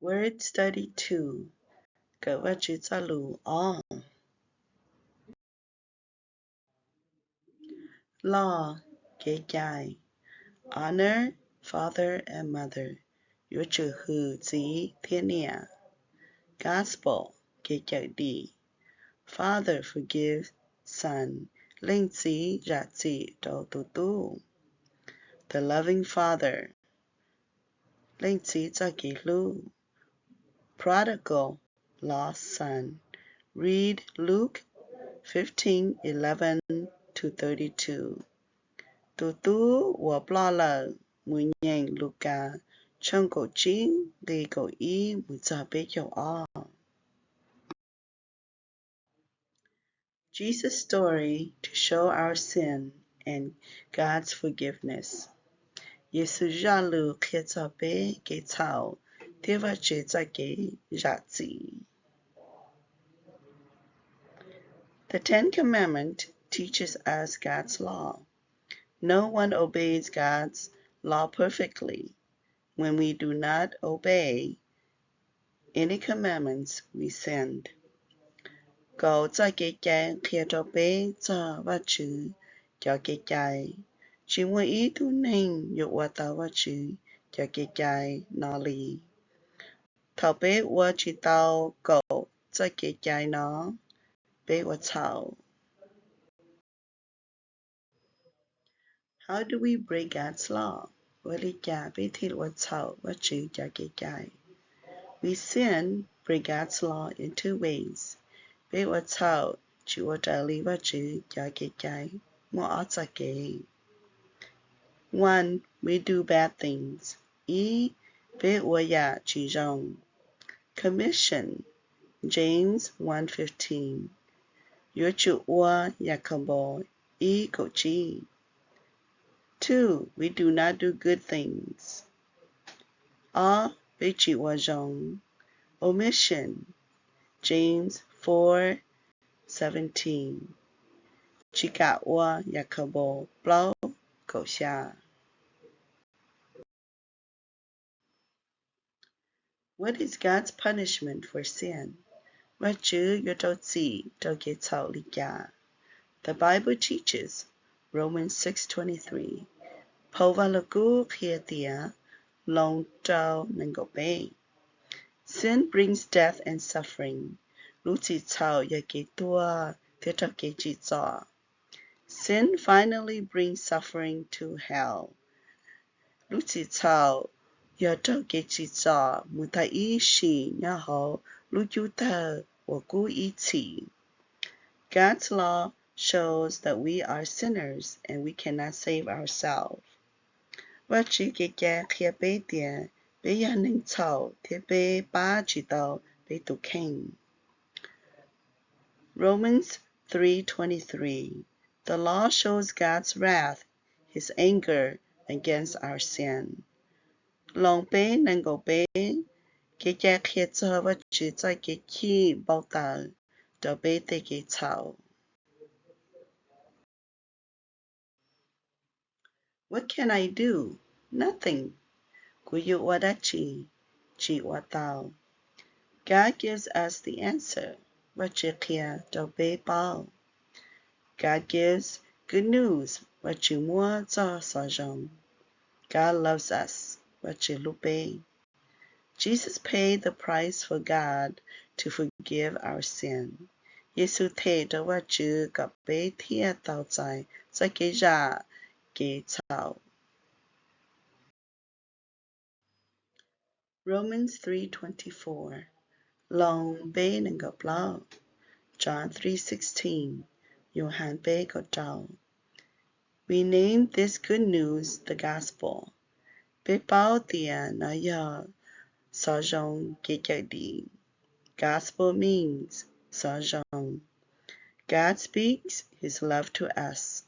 Word Study 2. Vajtswv on. Law, Gai. Honor father and mother. Txojlus. Gospel, Gai. Father forgive son. Vajtswv. The loving father. Txojlus. Prodigal, lost son. Read Luke 15:11-32. Tu 我 bla 了 mui nhang Luca chung go jing li go yi mu za be yo a. Jesus' story to show our sin and God's forgiveness. Yesu jalu khetsa be ge cao tiva che za ge jatzi. The Ten Commandments teaches us God's law. No one obeys God's law perfectly. When we do not obey any commandments, we sinned. Go za ge gai khieto be za wa chu ja ge gai. Chi wa yi tu ning yo wa ta wa chu ja ge gai na li. Tao be wa chi tao go za ge gai na be wa tao. How do we break God's law? We sin, break God's law in two ways. One, we do bad things. Commission, James 1:15. Two, we do not do good things. Omission, James 4:17. What is God's punishment for sin? The Bible teaches, Romans 6:23. Sin brings death and suffering. Sin finally brings suffering to hell. God's law shows that we are sinners and we cannot save ourselves. Romans 3:23. The law shows God's wrath, his anger against our sin. What can I do? Nothing. God gives us the answer. God gives good news. God loves us. Jesus paid the price for God to forgive our sin. Romans 3:24. Long be and go blau. John 3:16. Johann be go dao. We name this good news the gospel. Be bao dia na ya sa zhong ge di. Gospel means sa zhong. God speaks his love to us.